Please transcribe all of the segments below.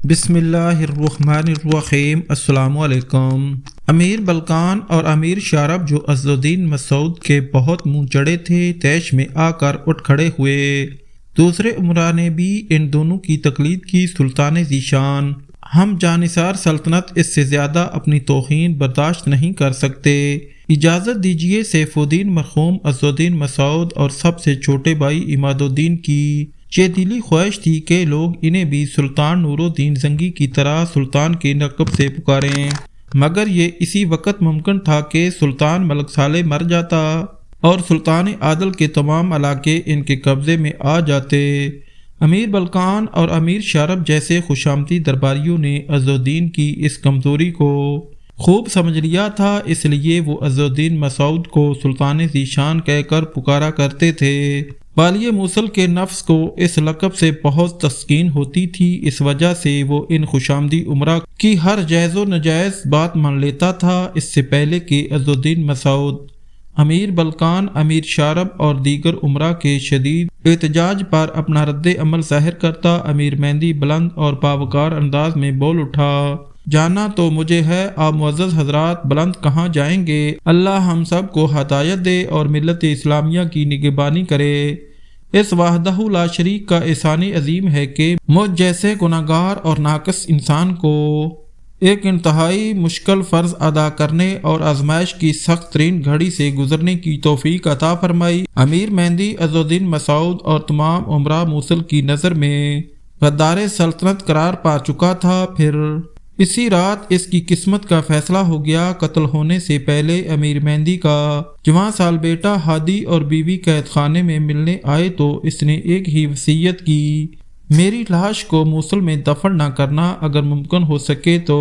بسم اللہ الرحمن الرحیم۔ السلام علیکم۔ امیر بلقان اور امیر شارب جو عز الدین مسعود کے بہت منہ چڑھے تھے، طیش میں آ کر اٹھ کھڑے ہوئے۔ دوسرے عمراء نے بھی ان دونوں کی تقلید کی۔ سلطان ذیشان: ہم جانثار سلطنت اس سے زیادہ اپنی توہین برداشت نہیں کر سکتے، اجازت دیجیے۔ سیف الدین مرحوم عز الدین مسعود اور سب سے چھوٹے بھائی عماد الدین کی یہ دلی خواہش تھی کہ لوگ انہیں بھی سلطان نور الدین زنگی کی طرح سلطان کے لقب سے پکاریں، مگر یہ اسی وقت ممکن تھا کہ سلطان ملک صالح مر جاتا اور سلطان عادل کے تمام علاقے ان کے قبضے میں آ جاتے۔ امیر بلقان اور امیر شارب جیسے خوشامدی درباریوں نے عز الدین کی اس کمزوری کو خوب سمجھ لیا تھا، اس لیے وہ عز الدین مسعود کو سلطان ذیشان کہہ کر پکارا کرتے تھے۔ والی موصل کے نفس کو اس لقب سے بہت تسکین ہوتی تھی، اس وجہ سے وہ ان خوشامدی امراء کی ہر جائز و ناجائز بات مان لیتا تھا۔ اس سے پہلے کہ عز الدین مسعود امیر بلقان، امیر شارب اور دیگر امراء کے شدید احتجاج پر اپنا رد عمل ظاہر کرتا، امیر مہندی بلند اور باوقار انداز میں بول اٹھا: جانا تو مجھے ہے، آپ معزز حضرات بلند کہاں جائیں گے؟ اللہ ہم سب کو ہدایت دے اور ملت اسلامیہ کی نگہبانی کرے۔ اس وحدہ لا شریک کا احسان عظیم ہے کہ مجھ جیسے گناہگار اور ناقص انسان کو ایک انتہائی مشکل فرض ادا کرنے اور آزمائش کی سخت ترین گھڑی سے گزرنے کی توفیق عطا فرمائی۔ امیر مہندی عز الدین مسعود اور تمام امراء موصل کی نظر میں غدار سلطنت قرار پا چکا تھا۔ پھر اسی رات اس کی قسمت کا فیصلہ ہو گیا۔ قتل ہونے سے پہلے امیر مہندی کا جوان سال بیٹا ہادی اور بیوی قید خانے میں ملنے آئے تو اس نے ایک ہی وصیت کی: میری لاش کو موصل میں دفن نہ کرنا، اگر ممکن ہو سکے تو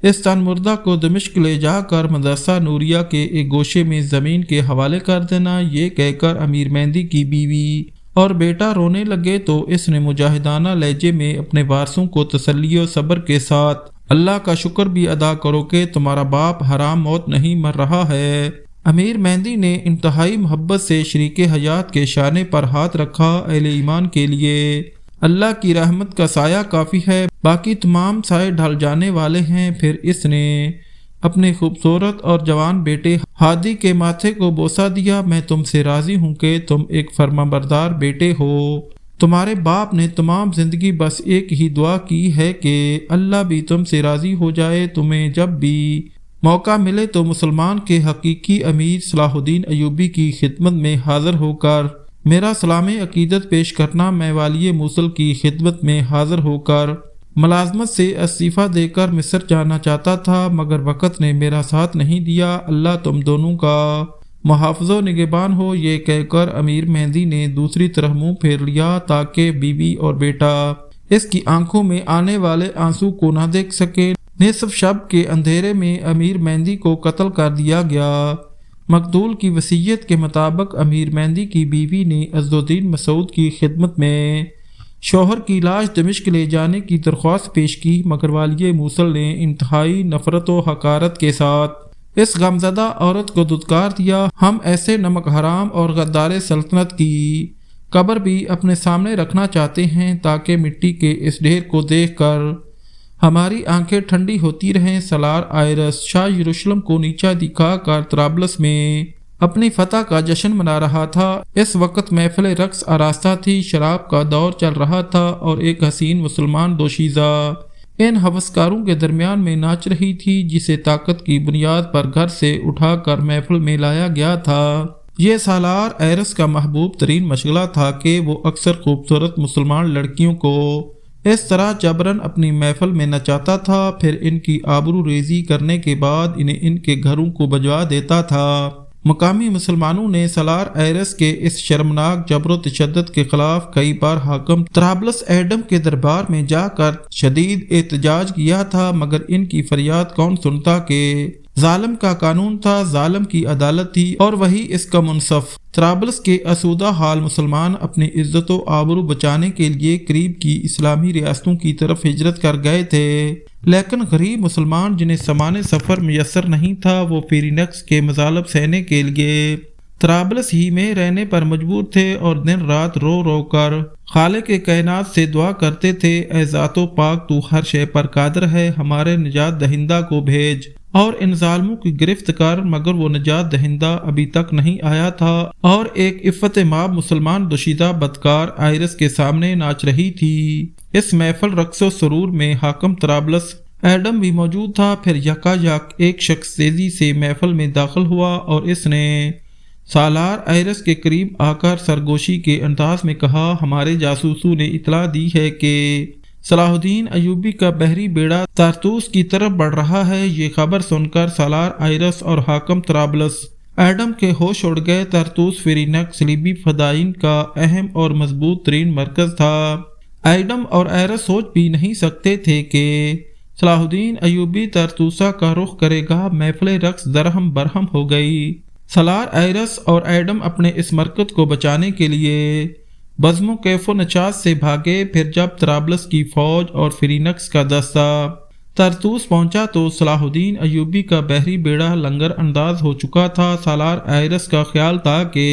اس تن مردہ کو دمشق لے جا کر مدرسہ نوریہ کے ایک گوشے میں زمین کے حوالے کر دینا۔ یہ کہہ کر امیر مہندی کی بیوی اور بیٹا رونے لگے تو اس نے مجاہدانہ لہجے میں اپنے وارثوں کو تسلی و صبر کے ساتھ: اللہ کا شکر بھی ادا کرو کہ تمہارا باپ حرام موت نہیں مر رہا ہے۔ امیر مہندی نے انتہائی محبت سے شریک حیات کے شانے پر ہاتھ رکھا: اہل ایمان کے لیے اللہ کی رحمت کا سایہ کافی ہے، باقی تمام سائے ڈھل جانے والے ہیں۔ پھر اس نے اپنے خوبصورت اور جوان بیٹے ہادی کے ماتھے کو بوسہ دیا: میں تم سے راضی ہوں کہ تم ایک فرمانبردار بیٹے ہو۔ تمہارے باپ نے تمام زندگی بس ایک ہی دعا کی ہے کہ اللہ بھی تم سے راضی ہو جائے۔ تمہیں جب بھی موقع ملے تو مسلمان کے حقیقی امیر صلاح الدین ایوبی کی خدمت میں حاضر ہو کر میرا سلام عقیدت پیش کرنا۔ میں والی موصل کی خدمت میں حاضر ہو کر ملازمت سے استعفیٰ دے کر مصر جانا چاہتا تھا، مگر وقت نے میرا ساتھ نہیں دیا۔ اللہ تم دونوں کا محافظ و نگہبان ہو۔ یہ کہہ کر امیر مہندی نے دوسری طرف منہ پھیر لیا تاکہ بیوی اور بیٹا اس کی آنکھوں میں آنے والے آنسو کو نہ دیکھ سکے۔ نصف شب کے اندھیرے میں امیر مہندی کو قتل کر دیا گیا۔ مقتول کی وصیت کے مطابق امیر مہندی کی بیوی نے عز الدین مسعود کی خدمت میں شوہر کی لاش دمشق لے جانے کی درخواست پیش کی، مگر والی موصل نے انتہائی نفرت و حقارت کے ساتھ اس غمزدہ عورت کو دھتکار دیا: ہم ایسے نمک حرام اور غدار سلطنت کی قبر بھی اپنے سامنے رکھنا چاہتے ہیں تاکہ مٹی کے اس ڈھیر کو دیکھ کر ہماری آنکھیں ٹھنڈی ہوتی رہیں۔ سالار آئرس شاہ یروشلم کو نیچا دکھا کر طرابلس میں اپنی فتح کا جشن منا رہا تھا۔ اس وقت محفل رقص آراستہ تھی، شراب کا دور چل رہا تھا اور ایک حسین مسلمان دوشیزہ ان ہوسکاروں کے درمیان میں ناچ رہی تھی جسے طاقت کی بنیاد پر گھر سے اٹھا کر محفل میں لایا گیا تھا۔ یہ سالار ایرس کا محبوب ترین مشغلہ تھا کہ وہ اکثر خوبصورت مسلمان لڑکیوں کو اس طرح جبراً اپنی محفل میں نچاتا تھا، پھر ان کی آبرو ریزی کرنے کے بعد انہیں ان کے گھروں کو بھجوا دیتا تھا۔ مقامی مسلمانوں نے سالار ایرس کے اس شرمناک جبر و تشدد کے خلاف کئی بار حاکم طرابلس ایڈم کے دربار میں جا کر شدید احتجاج کیا تھا، مگر ان کی فریاد کون سنتا کہ ظالم کا قانون تھا، ظالم کی عدالت تھی اور وہی اس کا منصف۔ طرابلس کے آسودہ حال مسلمان اپنی عزت و آبرو بچانے کے لیے قریب کی اسلامی ریاستوں کی طرف ہجرت کر گئے تھے، لیکن غریب مسلمان جنہیں سامان سفر میسر نہیں تھا وہ فیرینکس کے مطالب سہنے کے لیے طرابلس ہی میں رہنے پر مجبور تھے اور دن رات رو رو کر خالق کائنات سے دعا کرتے تھے، اے ذات و پاک تو ہر شے پر قادر ہے، ہمارے نجات دہندہ کو بھیج اور ان ظالموں کی گرفت کر، مگر وہ نجات دہندہ ابھی تک نہیں آیا تھا اور ایک عفت مآب مسلمان دوشیزہ بدکار آئرس کے سامنے ناچ رہی تھی۔ اس محفل رقص و سرور میں حاکم طرابلس ایڈم بھی موجود تھا۔ پھر یکا یک ایک شخص تیزی سے محفل میں داخل ہوا اور اس نے سالار آئرس کے قریب آ کر سرگوشی کے انداز میں کہا، ہمارے جاسوسوں نے اطلاع دی ہے کہ صلاح الدین ایوبی کا بحری بیڑا طرطوس کی طرف بڑھ رہا ہے۔ یہ خبر سن کر سالار آئرس اور حاکم طرابلس ایڈم کے ہوش اڑ گئے۔ طرطوس فیرینکس صلیبی فدائین کا اہم اور مضبوط ترین مرکز تھا۔ ایڈم اور آئرس سوچ بھی نہیں سکتے تھے کہ صلاح الدین ایوبی طرطوسا کا رخ کرے گا۔ محفل رقص درہم برہم ہو گئی۔ سالار آئرس اور ایڈم اپنے اس مرکز کو بچانے کے لیے بزم و کیف و نشاط سے بھاگے۔ پھر جب طرابلس کی فوج اور فیرینکس کا دستہ طرطوس پہنچا تو صلاح الدین ایوبی کا بحری بیڑا لنگر انداز ہو چکا تھا۔ سالار آئرس کا خیال تھا کہ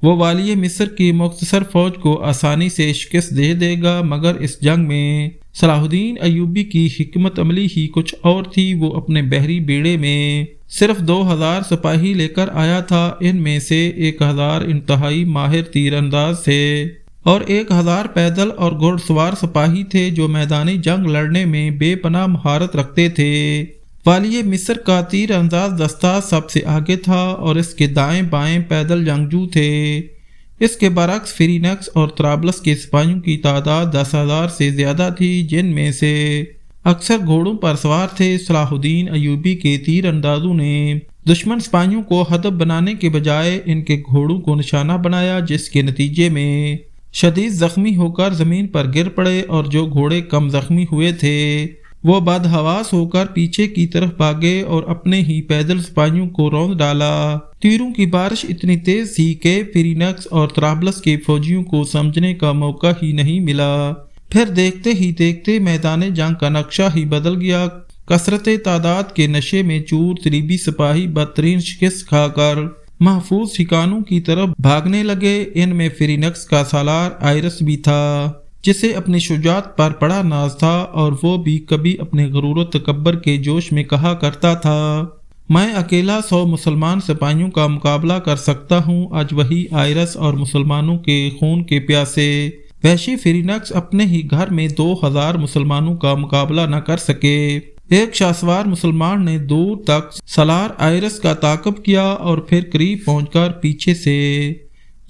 وہ والی مصر کی مختصر فوج کو آسانی سے شکست دے دے گا، مگر اس جنگ میں صلاح الدین ایوبی کی حکمت عملی ہی کچھ اور تھی۔ وہ اپنے بحری بیڑے میں صرف 2000 سپاہی لے کر آیا تھا۔ ان میں سے 1000 انتہائی ماہر تیر انداز تھے اور 1000 پیدل اور گھوڑ سوار سپاہی تھے جو میدانی جنگ لڑنے میں بے پناہ مہارت رکھتے تھے۔ والی مصر کا تیر انداز دستہ سب سے آگے تھا اور اس کے دائیں بائیں پیدل جنگجو تھے۔ اس کے برعکس فیرینکس اور طرابلس کے سپاہیوں کی تعداد 10,000 سے زیادہ تھی، جن میں سے اکثر گھوڑوں پر سوار تھے۔ صلاح الدین ایوبی کے تیر اندازوں نے دشمن سپاہیوں کو ہدف بنانے کے بجائے ان کے گھوڑوں کو نشانہ بنایا، جس کے نتیجے میں شدید زخمی ہو کر زمین پر گر پڑے اور جو گھوڑے کم زخمی ہوئے تھے وہ بدحواس ہو کر پیچھے کی طرف بھاگے اور اپنے ہی پیدل سپاہیوں کو روند ڈالا۔ تیروں کی بارش اتنی تیز تھی کہ فیرینکس اور طرابلس کے فوجیوں کو سمجھنے کا موقع ہی نہیں ملا۔ پھر دیکھتے ہی دیکھتے میدان جنگ کا نقشہ ہی بدل گیا۔ کثرت تعداد کے نشے میں چور صلیبی سپاہی بدترین شکست کھا کر محفوظ ٹھکانوں کی طرف بھاگنے لگے۔ ان میں فیرینکس کا سالار آئرس بھی تھا، جسے اپنی شجاعت پر بڑا ناز تھا اور وہ بھی کبھی اپنے غرور و تکبر کے جوش میں کہا کرتا تھا، میں اکیلا 100 مسلمان سپاہیوں کا مقابلہ کر سکتا ہوں۔ آج وہی آئرس اور مسلمانوں کے خون کے پیاسے وحشی فیرینکس اپنے ہی گھر میں 2000 مسلمانوں کا مقابلہ نہ کر سکے۔ ایک شاسوار مسلمان نے دور تک سالار آئرس کا تعاقب کیا اور پھر قریب پہنچ کر پیچھے سے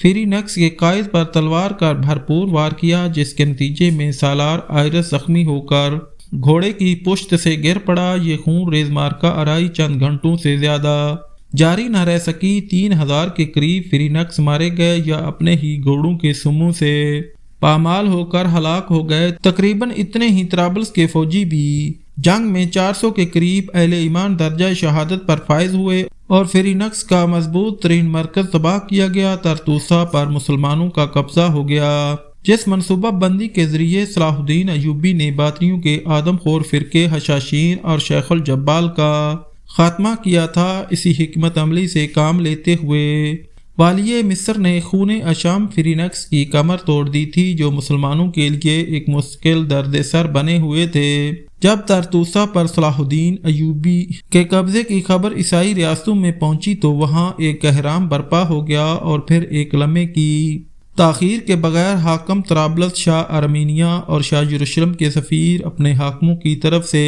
فیرینکس کے قائد پر تلوار کا بھرپور وار کیا، جس کے نتیجے میں سالار آئرس زخمی ہو کر گھوڑے کی پشت سے گر پڑا۔ یہ خون ریز مارکہ آرائی چند گھنٹوں سے زیادہ جاری نہ رہ سکی۔ 3000 کے قریب فیرینکس مارے گئے یا اپنے ہی گھوڑوں کے سموں سے پامال ہو کر ہلاک ہو گئے۔ تقریباً اتنے ہی طرابلس کے فوجی بھی جنگ میں 400 کے قریب اہل ایمان درجہ شہادت پر فائز ہوئے اور فیرینکس کا مضبوط ترین مرکز تباہ کیا گیا۔ طرطوسا پر مسلمانوں کا قبضہ ہو گیا، جس منصوبہ بندی کے ذریعے صلاح الدین ایوبی نے باطنیوں کے آدم خور فرقے حشاشین اور شیخ الجبال کا خاتمہ کیا تھا۔ اسی حکمت عملی سے کام لیتے ہوئے والی مصر نے خون اشام فیرینکس کی کمر توڑ دی تھی، جو مسلمانوں کے لیے ایک مستقل درد سر بنے ہوئے تھے۔ جب طرطوسا پر صلاح الدین ایوبی کے قبضے کی خبر عیسائی ریاستوں میں پہنچی تو وہاں ایک احرام برپا ہو گیا اور پھر ایک لمحے کی تاخیر کے بغیر حاکم طرابلس، شاہ ارمینیا اور شاہ یروشلم کے سفیر اپنے حاکموں کی طرف سے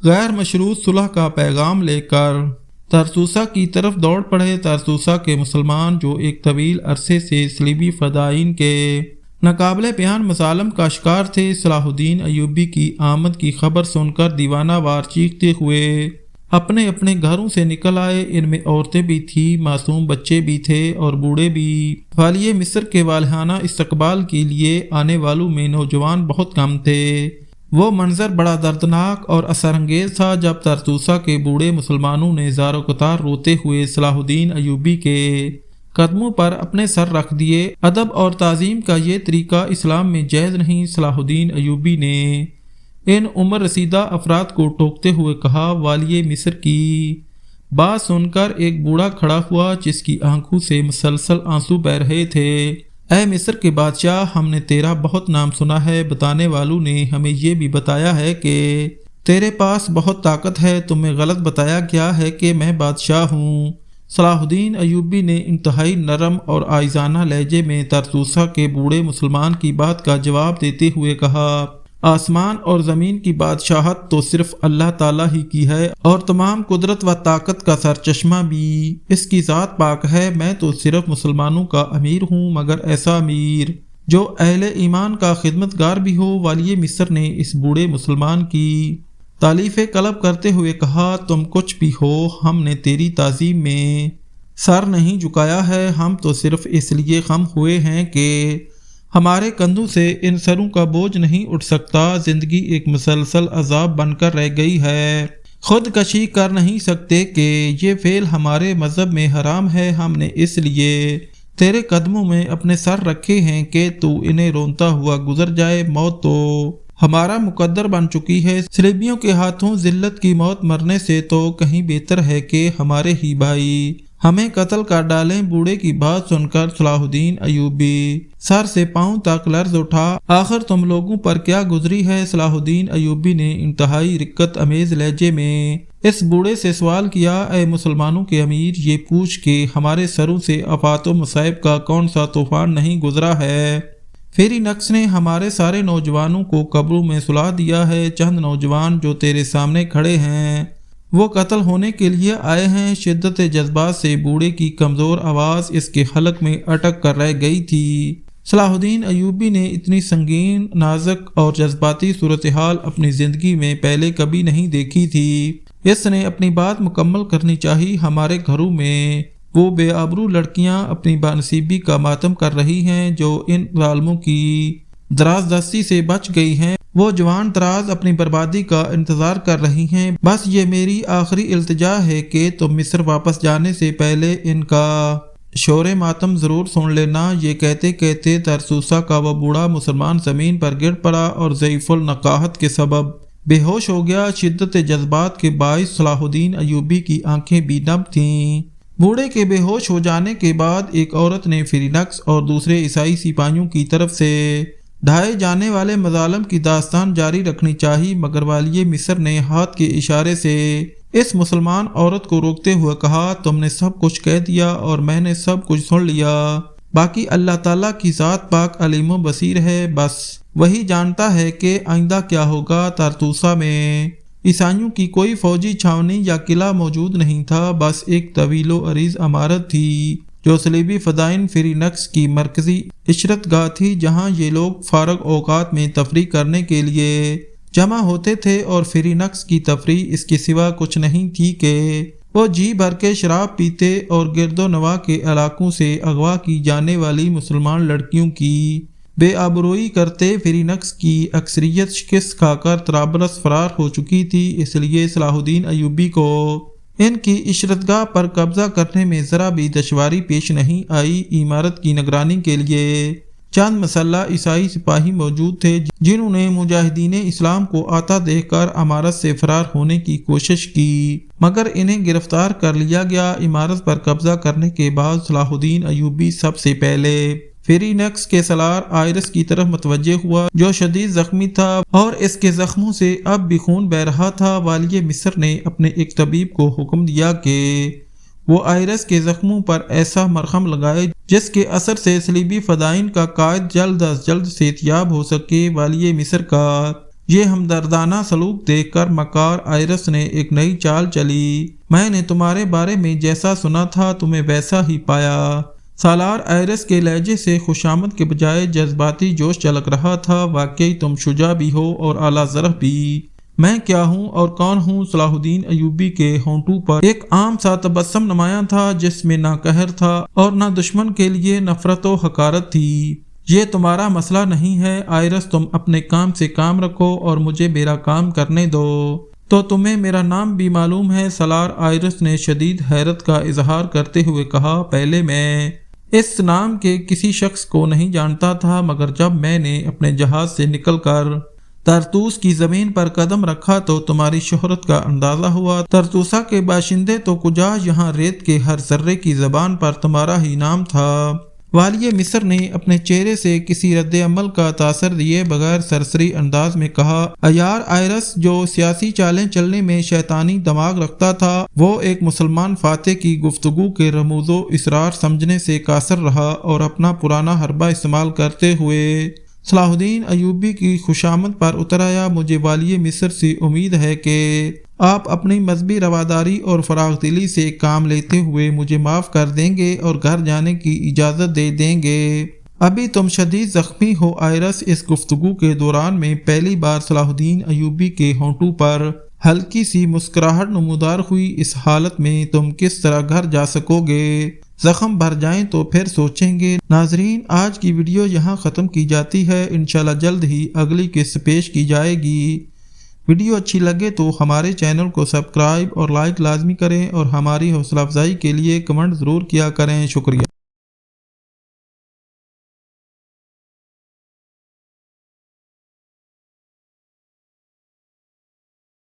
غیر مشروط صلح کا پیغام لے کر طرطوسا کی طرف دوڑ پڑے۔ طرطوسا کے مسلمان، جو ایک طویل عرصے سے صلیبی فدائین کے ناقابل بیان مظالم کا شکار تھے، صلاح الدین ایوبی کی آمد کی خبر سن کر دیوانہ وار چیختے ہوئے اپنے اپنے گھروں سے نکل آئے۔ ان میں عورتیں بھی تھیں، معصوم بچے بھی تھے اور بوڑھے بھی۔ والی مصر کے والہانہ استقبال کے لیے آنے والوں میں نوجوان بہت کم تھے۔ وہ منظر بڑا دردناک اور اثر انگیز تھا جب طرطوسا کے بوڑھے مسلمانوں نے زار و قطار روتے ہوئے صلاح الدین ایوبی کے قدموں پر اپنے سر رکھ دیے۔ ادب اور تعظیم کا یہ طریقہ اسلام میں جائز نہیں۔ صلاح الدین ایوبی نے ان عمر رسیدہ افراد کو ٹوکتے ہوئے کہا، والی مصر کی بات سن کر ایک بوڑھا کھڑا ہوا جس کی آنکھوں سے مسلسل آنسو بہہ رہے تھے۔ اے مصر کے بادشاہ، ہم نے تیرا بہت نام سنا ہے۔ بتانے والوں نے ہمیں یہ بھی بتایا ہے کہ تیرے پاس بہت طاقت ہے۔ تمہیں غلط بتایا گیا ہے کہ میں بادشاہ ہوں۔ صلاح الدین ایوبی نے انتہائی نرم اور آئزانہ لہجے میں طرطوسہ کے بوڑھے مسلمان کی بات کا جواب دیتے ہوئے کہا، آسمان اور زمین کی بادشاہت تو صرف اللہ تعالیٰ ہی کی ہے، اور تمام قدرت و طاقت کا سرچشمہ بھی اس کی ذات پاک ہے۔ میں تو صرف مسلمانوں کا امیر ہوں، مگر ایسا امیر جو اہل ایمان کا خدمتگار بھی ہو۔ والی مصر نے اس بوڑھے مسلمان کی تعریف طلب کرتے ہوئے کہا، تم کچھ بھی ہو، ہم نے تیری تعظیم میں سر نہیں جھکایا ہے۔ ہم تو صرف اس لیے خم ہوئے ہیں کہ ہمارے کندھوں سے ان سروں کا بوجھ نہیں اٹھ سکتا۔ زندگی ایک مسلسل عذاب بن کر رہ گئی ہے۔ خود کشی کر نہیں سکتے کہ یہ فعل ہمارے مذہب میں حرام ہے۔ ہم نے اس لیے تیرے قدموں میں اپنے سر رکھے ہیں کہ تو انہیں رونتا ہوا گزر جائے۔ موت تو ہمارا مقدر بن چکی ہے۔ صلیبیوں کے ہاتھوں ذلت کی موت مرنے سے تو کہیں بہتر ہے کہ ہمارے ہی بھائی ہمیں قتل کر ڈالیں۔ بوڑھے کی بات سن کر صلاح الدین ایوبی سر سے پاؤں تک لرز اٹھا۔ آخر تم لوگوں پر کیا گزری ہے؟ صلاح الدین ایوبی نے انتہائی رقت امیز لہجے میں اس بوڑھے سے سوال کیا، اے مسلمانوں کے امیر، یہ پوچھ کہ ہمارے سروں سے آفات و مصائب کا کون سا طوفان نہیں گزرا ہے؟ فیری نقص نے ہمارے سارے نوجوانوں کو قبروں میں سلا دیا ہے۔ چند نوجوان جو تیرے سامنے کھڑے ہیں وہ قتل ہونے کے لیے آئے ہیں۔ شدت جذبات سے بوڑھے کی کمزور آواز اس کے حلق میں اٹک کر رہ گئی تھی۔ صلاح الدین ایوبی نے اتنی سنگین، نازک اور جذباتی صورتحال اپنی زندگی میں پہلے کبھی نہیں دیکھی تھی۔ اس نے اپنی بات مکمل کرنی چاہی۔ ہمارے گھروں میں وہ بے آبرو لڑکیاں اپنی بانصیبی کا ماتم کر رہی ہیں جو ان ظالموں کی دراز دستی سے بچ گئی ہیں۔ وہ جوان دراز اپنی بربادی کا انتظار کر رہی ہیں۔ بس یہ میری آخری التجا ہے کہ تم مصر واپس جانے سے پہلے ان کا شور ماتم ضرور سن لینا۔ یہ کہتے کہتے طرطوسہ کا وہ بوڑھا مسلمان زمین پر گر پڑا اور ضعیف النقاہت کے سبب بے ہوش ہو گیا۔ شدت جذبات کے باعث صلاح الدین ایوبی کی آنکھیں بھی نم تھیں۔ بوڑھے کے بے ہوش ہو جانے کے بعد ایک عورت نے فیرینکس اور دوسرے عیسائی سپاہیوں کی طرف سے ڈھائے جانے والے مظالم کی داستان جاری رکھنی چاہی، مگر والی مصر نے ہاتھ کے اشارے سے اس مسلمان عورت کو روکتے ہوئے کہا، تم نے سب کچھ کہہ دیا اور میں نے سب کچھ سن لیا۔ باقی اللہ تعالیٰ کی ذات پاک علیم و بصیر ہے، بس وہی جانتا ہے کہ آئندہ کیا ہوگا۔ طرطوسہ میں عیسائیوں کی کوئی فوجی چھاونی یا قلعہ موجود نہیں تھا، بس ایک طویل و عریض عمارت تھی جو صلیبی فدائین فیرینکس کی مرکزی عشرت گاہ تھی، جہاں یہ لوگ فارغ اوقات میں تفریح کرنے کے لیے جمع ہوتے تھے، اور فیرینکس کی تفریح اس کے سوا کچھ نہیں تھی کہ وہ جی بھر کے شراب پیتے اور گرد و نواح کے علاقوں سے اغوا کی جانے والی مسلمان لڑکیوں کی بے آبروئی کرتے۔ فیرینکس کی اکثریت شکست کھا کر طرابلس فرار ہو چکی تھی، اس لیے صلاح الدین ایوبی کو ان کی عشرتگاہ پر قبضہ کرنے میں ذرا بھی دشواری پیش نہیں آئی۔ عمارت کی نگرانی کے لیے چند مسلح عیسائی سپاہی موجود تھے جنہوں نے مجاہدین اسلام کو آتا دیکھ کر عمارت سے فرار ہونے کی کوشش کی، مگر انہیں گرفتار کر لیا گیا۔ عمارت پر قبضہ کرنے کے بعد صلاح الدین ایوبی سب سے پہلے فیرینکس کے سالار آئرس کی طرف متوجہ ہوا، جو شدید زخمی تھا اور اس کے زخموں سے اب بھی خون بہہ رہا تھا۔ والی مصر نے اپنے ایک طبیب کو حکم دیا کہ وہ آئرس کے زخموں پر ایسا مرہم لگائے جس کے اثر سے صلیبی فدائین کا قائد جلد از جلد صحتیاب ہو سکے۔ والی مصر کا یہ ہمدردانہ سلوک دیکھ کر مکار آئرس نے ایک نئی چال چلی، میں نے تمہارے بارے میں جیسا سنا تھا تمہیں ویسا ہی پایا۔ سالار آئرس کے لہجے سے خوشامد کے بجائے جذباتی جوش جھلک رہا تھا، واقعی تم شجاع بھی ہو اور اعلیٰ ظرف بھی۔ میں کیا ہوں اور کون ہوں؟ صلاح الدین ایوبی کے ہونٹوں پر ایک عام سا تبسم نمایاں تھا، جس میں نہ قہر تھا اور نہ دشمن کے لیے نفرت و حقارت تھی۔ یہ تمہارا مسئلہ نہیں ہے آئرس، تم اپنے کام سے کام رکھو اور مجھے میرا کام کرنے دو۔ تو تمہیں میرا نام بھی معلوم ہے؟ سالار آئرس نے شدید حیرت کا اظہار کرتے ہوئے کہا، پہلے میں اس نام کے کسی شخص کو نہیں جانتا تھا، مگر جب میں نے اپنے جہاز سے نکل کر طرطوس کی زمین پر قدم رکھا تو تمہاری شہرت کا اندازہ ہوا۔ طرطوسہ کے باشندے تو کجا، یہاں ریت کے ہر ذرے کی زبان پر تمہارا ہی نام تھا۔ والی مصر نے اپنے چہرے سے کسی رد عمل کا تاثر دیے بغیر سرسری انداز میں کہا، عیار آئرس جو سیاسی چالیں چلنے میں شیطانی دماغ رکھتا تھا، وہ ایک مسلمان فاتح کی گفتگو کے رموز و اسرار سمجھنے سے قاصر رہا اور اپنا پرانا حربہ استعمال کرتے ہوئے صلاح الدین ایوبی کی خوشامد پر اتر آیا۔ مجھے والی مصر سے امید ہے کہ آپ اپنی مذہبی رواداری اور فراغ دلی سے کام لیتے ہوئے مجھے معاف کر دیں گے اور گھر جانے کی اجازت دے دیں گے۔ ابھی تم شدید زخمی ہو آئرس۔ اس گفتگو کے دوران میں پہلی بار صلاح الدین ایوبی کے ہونٹوں پر ہلکی سی مسکراہٹ نمودار ہوئی۔ اس حالت میں تم کس طرح گھر جا سکو گے؟ زخم بھر جائیں تو پھر سوچیں گے۔ ناظرین، آج کی ویڈیو یہاں ختم کی جاتی ہے۔ انشاءاللہ جلد ہی اگلی قسط پیش کی جائے گی۔ ویڈیو اچھی لگے تو ہمارے چینل کو سبسکرائب اور لائک لازمی کریں اور ہماری حوصلہ افزائی کے لیے کمنٹ ضرور کیا کریں۔ شکریہ۔